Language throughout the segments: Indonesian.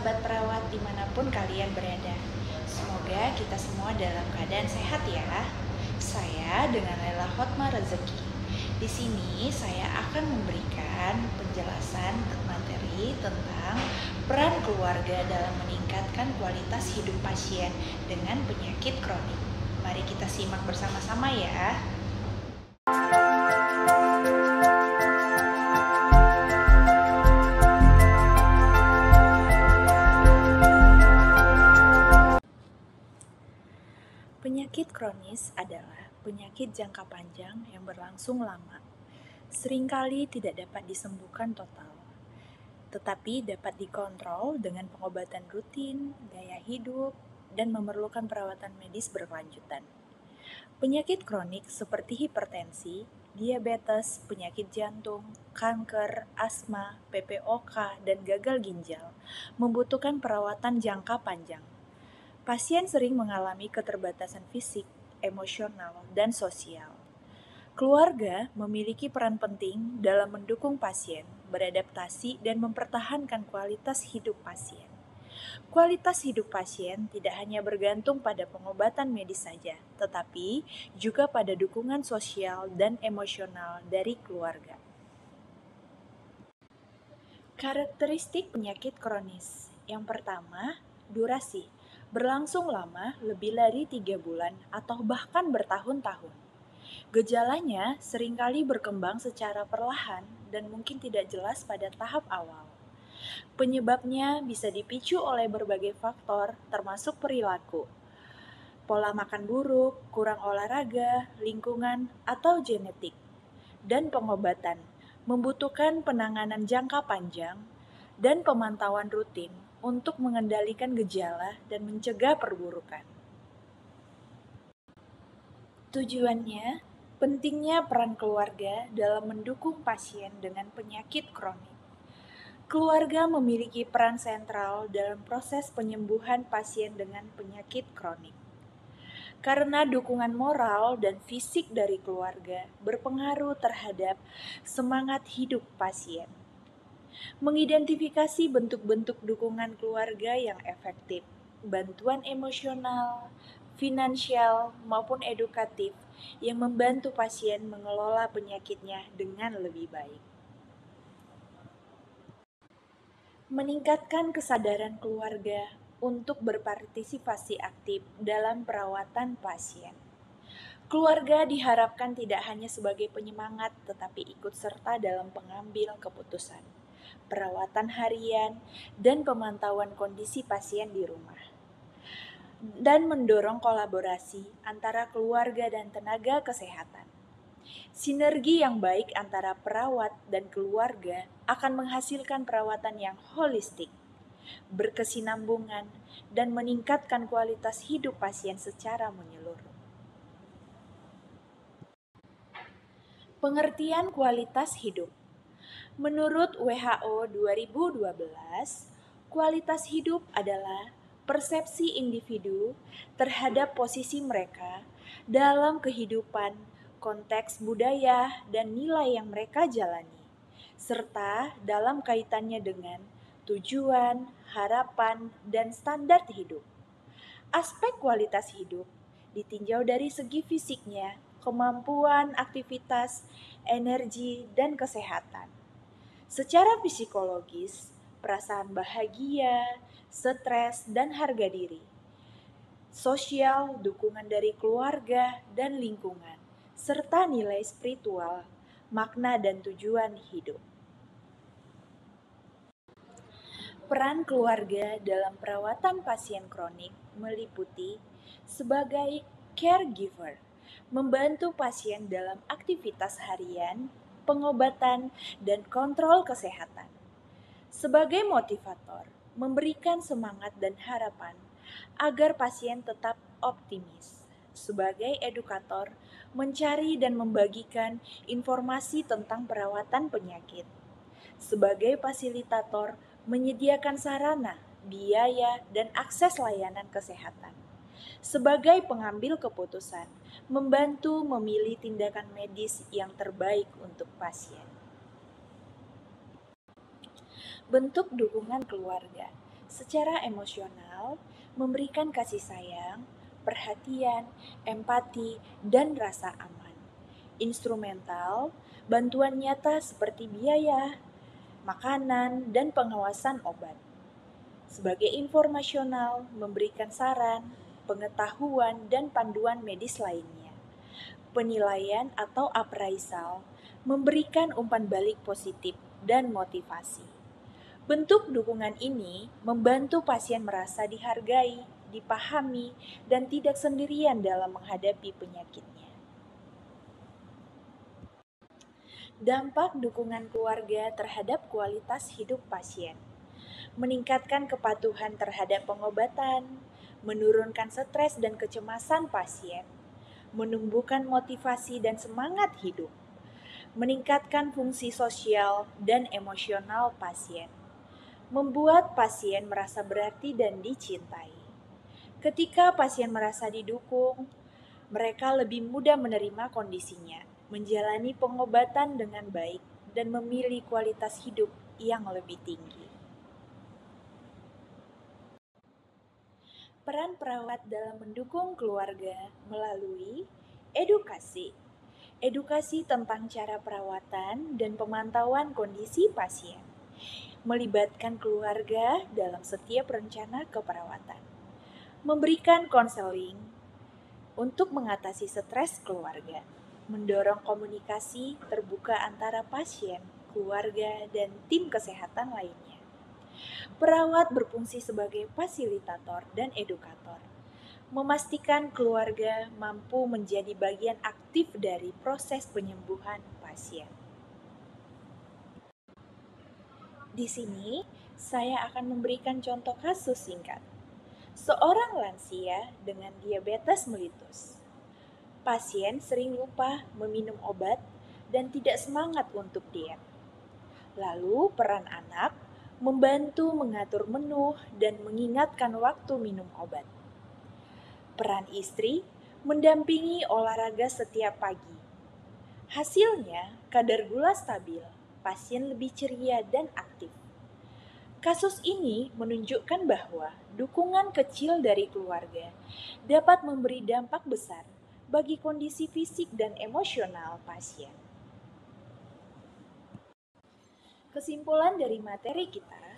sahabat perawat dimanapun kalian berada. Semoga kita semua dalam keadaan sehat ya. Saya dengan Lela Hotma Rezeki. Di sini saya akan memberikan penjelasan materi tentang peran keluarga dalam meningkatkan kualitas hidup pasien dengan penyakit kronik. Mari kita simak bersama-sama ya. Penyakit kronis adalah penyakit jangka panjang yang berlangsung lama. Seringkali tidak dapat disembuhkan total, tetapi dapat dikontrol dengan pengobatan rutin, gaya hidup, dan memerlukan perawatan medis berkelanjutan. Penyakit kronik seperti hipertensi, diabetes, penyakit jantung, kanker, asma, PPOK, dan gagal ginjal membutuhkan perawatan jangka panjang. Pasien sering mengalami keterbatasan fisik, emosional, dan sosial. Keluarga memiliki peran penting dalam mendukung pasien, beradaptasi, dan mempertahankan kualitas hidup pasien. Kualitas hidup pasien tidak hanya bergantung pada pengobatan medis saja, tetapi juga pada dukungan sosial dan emosional dari keluarga. Karakteristik penyakit kronis. Yang pertama, durasi. Berlangsung lama, lebih dari 3 bulan atau bahkan bertahun-tahun. Gejalanya seringkali berkembang secara perlahan dan mungkin tidak jelas pada tahap awal. Penyebabnya bisa dipicu oleh berbagai faktor, termasuk perilaku, pola makan buruk, kurang olahraga, lingkungan, atau genetik. Dan pengobatan membutuhkan penanganan jangka panjang dan pemantauan rutin untuk mengendalikan gejala dan mencegah perburukan. Tujuannya, pentingnya peran keluarga dalam mendukung pasien dengan penyakit kronik. Keluarga memiliki peran sentral dalam proses penyembuhan pasien dengan penyakit kronik. Karena dukungan moral dan fisik dari keluarga berpengaruh terhadap semangat hidup pasien. Mengidentifikasi bentuk-bentuk dukungan keluarga yang efektif, bantuan emosional, finansial, maupun edukatif yang membantu pasien mengelola penyakitnya dengan lebih baik. Meningkatkan kesadaran keluarga untuk berpartisipasi aktif dalam perawatan pasien. Keluarga diharapkan tidak hanya sebagai penyemangat, tetapi ikut serta dalam pengambil keputusan, perawatan harian, dan pemantauan kondisi pasien di rumah. Dan mendorong kolaborasi antara keluarga dan tenaga kesehatan. Sinergi yang baik antara perawat dan keluarga akan menghasilkan perawatan yang holistik, berkesinambungan, dan meningkatkan kualitas hidup pasien secara menyeluruh. Pengertian kualitas hidup. Menurut WHO 2012, kualitas hidup adalah persepsi individu terhadap posisi mereka dalam kehidupan, konteks budaya, dan nilai yang mereka jalani, serta dalam kaitannya dengan tujuan, harapan, dan standar hidup. Aspek kualitas hidup ditinjau dari segi fisiknya, kemampuan aktivitas, energi, dan kesehatan. Secara psikologis, perasaan bahagia, stres, dan harga diri. Sosial, dukungan dari keluarga dan lingkungan, serta nilai spiritual, makna dan tujuan hidup. Peran keluarga dalam perawatan pasien kronik meliputi sebagai caregiver, membantu pasien dalam aktivitas harian, pengobatan, dan kontrol kesehatan. Sebagai motivator, memberikan semangat dan harapan agar pasien tetap optimis. Sebagai edukator, mencari dan membagikan informasi tentang perawatan penyakit. Sebagai fasilitator, menyediakan sarana, biaya, dan akses layanan kesehatan. Sebagai pengambil keputusan, membantu memilih tindakan medis yang terbaik untuk pasien. Bentuk dukungan keluarga. Secara emosional, memberikan kasih sayang, perhatian, empati, dan rasa aman. Instrumental, bantuan nyata seperti biaya, makanan, dan pengawasan obat. Sebagai informasional, memberikan saran, pengetahuan, dan panduan medis lainnya. Penilaian atau appraisal, memberikan umpan balik positif dan motivasi. Bentuk dukungan ini membantu pasien merasa dihargai, dipahami, dan tidak sendirian dalam menghadapi penyakitnya. Dampak dukungan keluarga terhadap kualitas hidup pasien. Meningkatkan kepatuhan terhadap pengobatan, menurunkan stres dan kecemasan pasien, menumbuhkan motivasi dan semangat hidup, meningkatkan fungsi sosial dan emosional pasien, membuat pasien merasa berarti dan dicintai. Ketika pasien merasa didukung, mereka lebih mudah menerima kondisinya, menjalani pengobatan dengan baik, dan memilih kualitas hidup yang lebih tinggi. Peran perawat dalam mendukung keluarga melalui edukasi. Edukasi tentang cara perawatan dan pemantauan kondisi pasien. Melibatkan keluarga dalam setiap rencana keperawatan. Memberikan konseling untuk mengatasi stres keluarga. Mendorong komunikasi terbuka antara pasien, keluarga, dan tim kesehatan lainnya. Perawat berfungsi sebagai fasilitator dan edukator, memastikan keluarga mampu menjadi bagian aktif dari proses penyembuhan pasien. Di sini, saya akan memberikan contoh kasus singkat. Seorang lansia dengan diabetes mellitus. Pasien sering lupa meminum obat dan tidak semangat untuk diet. Lalu, peran anak membantu mengatur menu dan mengingatkan waktu minum obat. Peran istri mendampingi olahraga setiap pagi. Hasilnya, kadar gula stabil, pasien lebih ceria dan aktif. Kasus ini menunjukkan bahwa dukungan kecil dari keluarga dapat memberi dampak besar bagi kondisi fisik dan emosional pasien. Kesimpulan dari materi kita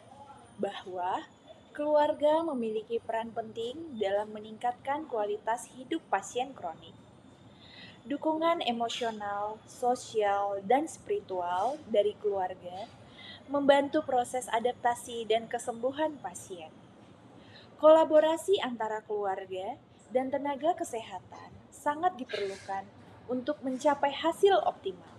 bahwa keluarga memiliki peran penting dalam meningkatkan kualitas hidup pasien kronik. Dukungan emosional, sosial, dan spiritual dari keluarga membantu proses adaptasi dan kesembuhan pasien. Kolaborasi antara keluarga dan tenaga kesehatan sangat diperlukan untuk mencapai hasil optimal.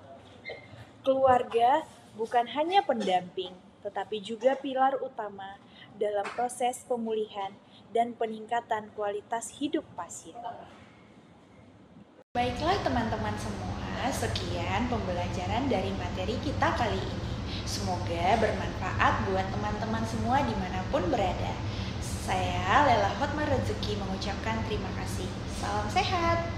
Keluarga bukan hanya pendamping, tetapi juga pilar utama dalam proses pemulihan dan peningkatan kualitas hidup pasien. Baiklah teman-teman semua, sekian pembelajaran dari materi kita kali ini. Semoga bermanfaat buat teman-teman semua dimanapun berada. Saya Lela Hotmar Rezeki mengucapkan terima kasih. Salam sehat.